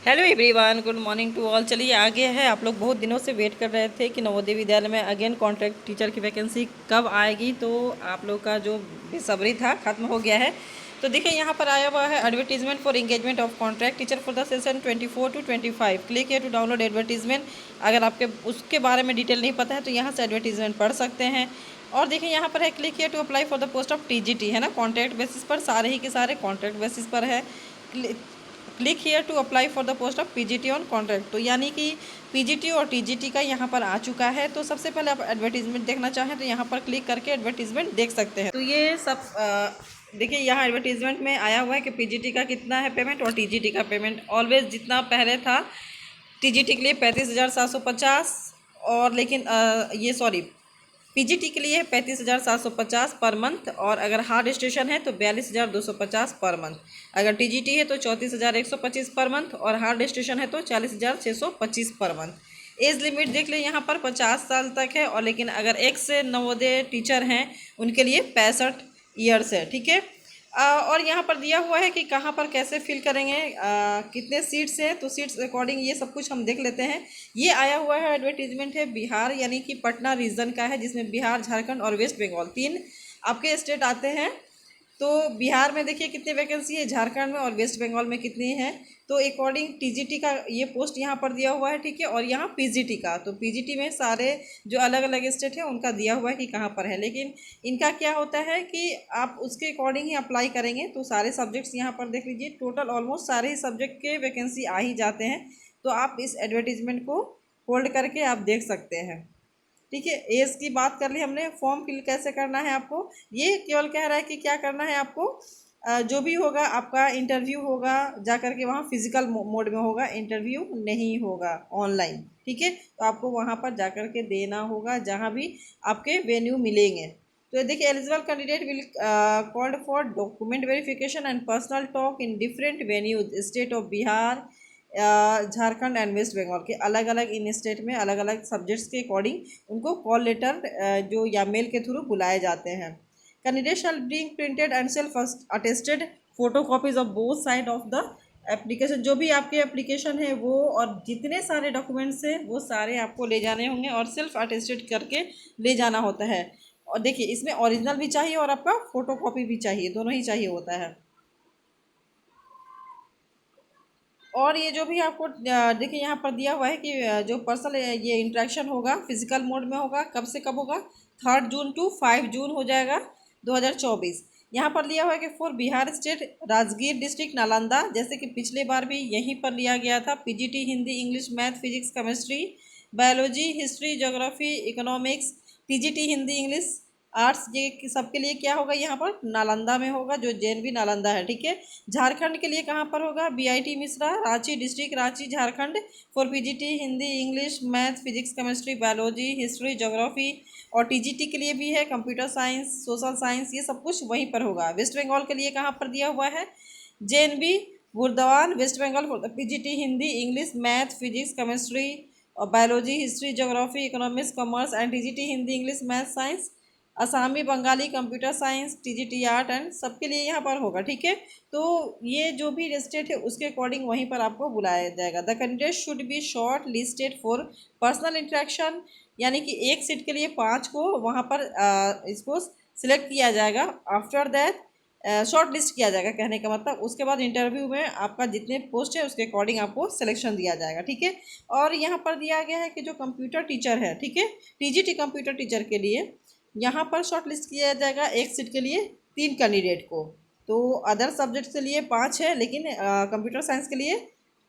Hello everyone, good morning to all. चलिए आगे है। आप लोग बहुत दिनों से वेट कर रहे थे कि नवोदय विद्यालय में अगेन कॉन्ट्रैक्ट टीचर की वैकेंसी कब आएगी, तो आप लोग का जो बेसब्री था ख़त्म हो गया है। तो देखिए यहाँ पर आया हुआ है advertisement for engagement of contract teacher for the session 24 to 25। Click है टू डाउनलोड एडवर्टीजमेंट। अगर आपके उसके बारे में डिटेल नहीं पता है तो यहाँ से एडवर्टीजमेंट पढ़ सकते हैं। और देखिए यहाँ पर है क्लिक है to apply for the post of TGT, है ना, कॉन्ट्रैक्ट बेसिस पर, सारे ही के सारे कॉन्ट्रैक्ट बेसिस पर है। Click here to apply for the post of PGT on contract. तो यानी कि पीजीटी और टीजीटी का यहाँ पर आ चुका है। तो सबसे पहले आप एडवर्टीजमेंट देखना चाहें तो यहाँ पर क्लिक करके एडवर्टीजमेंट देख सकते हैं। तो ये सब देखिए यहाँ एडवर्टीजमेंट में आया हुआ है कि पीजीटी का कितना है पेमेंट और टीजीटी का पेमेंट ऑलवेज जितना पहले था। टीजीटी के लिए 35,750 और लेकिन ये सॉरी, पीजीटी के लिए 35,750 पर मंथ, और अगर हार्ड स्टेशन है तो 42,250 पर मंथ। अगर टीजीटी है तो 34,125 पर मंथ, और हार्ड स्टेशन है तो 40,625 पर मंथ। एज लिमिट देख ले यहाँ पर 50 साल तक है, और लेकिन अगर एक्स नवोदय टीचर हैं उनके लिए 65 ईयर्स है। ठीक है। और यहाँ पर दिया हुआ है कि कहाँ पर कैसे फिल करेंगे, कितने सीट्स हैं, तो सीट्स अकॉर्डिंग ये सब कुछ हम देख लेते हैं। ये आया हुआ है एडवर्टीजमेंट है बिहार यानी कि पटना रीजन का है, जिसमें बिहार, झारखंड और वेस्ट बंगाल तीन आपके स्टेट आते हैं। तो बिहार में देखिए कितनी वैकेंसी है, झारखंड में और वेस्ट बंगाल में कितनी है। तो अकॉर्डिंग टीजीटी का ये पोस्ट यहाँ पर दिया हुआ है। ठीक है। और यहाँ पीजीटी का, तो पीजीटी में सारे जो अलग अलग स्टेट है उनका दिया हुआ है कि कहाँ पर है, लेकिन इनका क्या होता है कि आप उसके अकॉर्डिंग ही अप्लाई करेंगे। तो सारे सब्जेक्ट्स यहाँ पर देख लीजिए, टोटल ऑलमोस्ट सारे ही सब्जेक्ट के वैकेंसी आ ही जाते हैं। तो आप इस एडवर्टीजमेंट को होल्ड करके आप देख सकते हैं। ठीक है। एज की बात कर ली हमने। फॉर्म फिल कैसे करना है आपको, ये केवल कह रहा है कि क्या करना है आपको। जो भी होगा आपका इंटरव्यू होगा, जा कर के वहाँ फिजिकल मोड में होगा, इंटरव्यू नहीं होगा ऑनलाइन। ठीक है। तो आपको वहाँ पर जा कर के देना होगा जहाँ भी आपके वेन्यू मिलेंगे। तो देखिए eligible candidate will called for document verification and personal talk in different venues state of Bihar, Jharkhand and West Bengal के अलग अलग इन स्टेट में अलग अलग सब्जेक्ट्स के अकॉर्डिंग उनको कॉल लेटर जो या मेल के थ्रू बुलाए जाते हैं। Candidate shell bring printed and self attested photo copies of both side of the application. जो भी आपके एप्लीकेशन है वो और जितने सारे डॉक्यूमेंट्स हैं वो सारे आपको ले जाने होंगे और सेल्फ अटेस्टेड करके ले जाना होता है। और देखिए इसमें ओरिजिनल भी चाहिए और आपका फोटो कॉपी भी चाहिए, दोनों ही चाहिए होता है। और ये जो भी आपको देखिए यहाँ पर दिया हुआ है कि जो पर्सनल ये इंटरेक्शन होगा फिजिकल मोड में होगा, कब से कब होगा, 3 जून टू 5 जून हो जाएगा 2024। यहाँ पर लिया हुआ है कि for Bihar state Rajgir district Nalanda, जैसे कि पिछले बार भी यहीं पर लिया गया था। PGT Hindi, English, math, physics, chemistry, biology, history, geography, economics. TGT Hindi, English, arts, ये सबके लिए क्या होगा, यहाँ पर नालंदा में होगा, जो जेएनवी नालंदा है। ठीक है। झारखंड के लिए कहाँ पर होगा, BIT Mishra, Ranchi district, Ranchi, Jharkhand, for PGT Hindi, English, math, physics, chemistry, biology, history, geography. और टीजीटी के लिए भी है कंप्यूटर साइंस, सोशल साइंस, ये सब कुछ वहीं पर होगा। वेस्ट बंगाल के लिए कहाँ पर दिया हुआ है, JNV Burdwan, west Bengal, for PGT Hindi, English, math, physics, chemistry और biology, history, geography, economics, commerce and TGT Hindi, English, math, science, Assamese, Bengali, computer science, TGT art and सबके लिए यहाँ पर होगा। ठीक है। तो ये जो भी स्टेट है उसके अकॉर्डिंग वहीं पर आपको बुलाया जाएगा। The candidate should be short listed for personal interaction, यानी कि एक सीट के लिए 5 को वहाँ पर इसको सिलेक्ट किया जाएगा। आफ्टर दैट शॉर्ट लिस्ट किया जाएगा, कहने का मतलब उसके बाद इंटरव्यू में आपका जितने पोस्ट है उसके अकॉर्डिंग आपको सिलेक्शन दिया जाएगा। ठीक है। और यहाँ पर दिया गया है कि जो कंप्यूटर टीचर है, ठीक है, टीजीटी कंप्यूटर टीचर के लिए यहाँ पर शॉर्ट लिस्ट किया जाएगा एक सीट के लिए 3 कैंडिडेट को। तो अदर सब्जेक्ट के लिए 5 है, लेकिन कंप्यूटर साइंस के लिए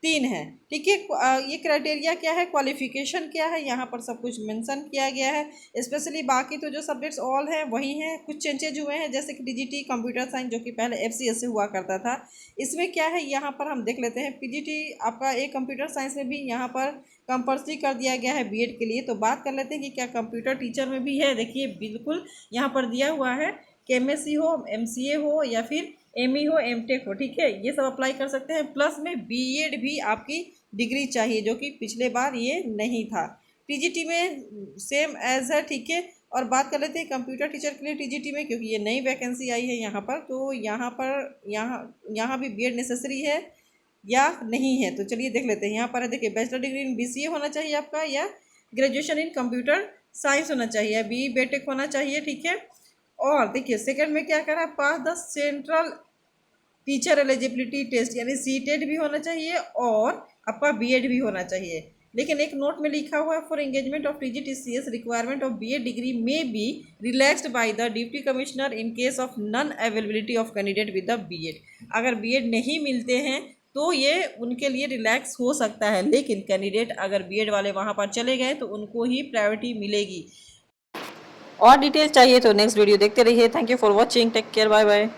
3 है। ठीक है। ये क्राइटेरिया क्या है, क्वालिफिकेशन क्या है, यहाँ पर सब कुछ मेंशन किया गया है। स्पेशली बाकी तो जो सब्जेक्ट्स ऑल हैं वही हैं, कुछ चेंजेज हुए हैं, जैसे कि डीजीटी कंप्यूटर साइंस जो कि पहले एफसीएस से हुआ करता था। इसमें क्या है यहाँ पर हम देख लेते हैं। पीजीटी आपका एक कंप्यूटर साइंस में भी यहाँ पर कंपल्सरी कर दिया गया है बीएड के लिए। तो बात कर लेते हैं कि क्या कंप्यूटर टीचर में भी है। देखिए बिल्कुल यहाँ पर दिया हुआ है कि एमएससी हो, एमसीए हो या फिर एमई हो, एमटेक हो। ठीक है। ये सब अप्लाई कर सकते हैं। प्लस में बीएड भी आपकी डिग्री चाहिए, जो कि पिछले बार ये नहीं था। टीजीटी में सेम एज है। ठीक है। और बात कर लेते हैं कंप्यूटर टीचर के लिए टीजीटी में, क्योंकि ये नई वैकेंसी आई है यहाँ पर। तो यहाँ पर यहाँ भी बीएड नेसेसरी है। या नहीं है। तो चलिए देख लेते हैं। यहाँ पर है देखिए, बैचलर डिग्री इन BCA होना चाहिए आपका, या ग्रेजुएशन इन कंप्यूटर साइंस होना चाहिए, BE BTech होना चाहिए, ठीक है। और देखिए सेकंड में क्या करा, pass the central teacher eligibility test यानी CTET भी होना चाहिए, और आपका BEd भी होना चाहिए। लेकिन एक नोट में लिखा हुआ है, for engagement of TGTCS requirement of BA degree may be relaxed by the deputy commissioner in case of non availability of candidate with the BEd। अगर BEd नहीं मिलते हैं तो ये उनके लिए रिलैक्स हो सकता है, लेकिन कैंडिडेट अगर BEd वाले वहाँ पर चले गए तो उनको ही प्रायोरिटी मिलेगी। और डिटेल चाहिए तो नेक्स्ट वीडियो देखते रहिए। Thank you for watching, take care, bye bye.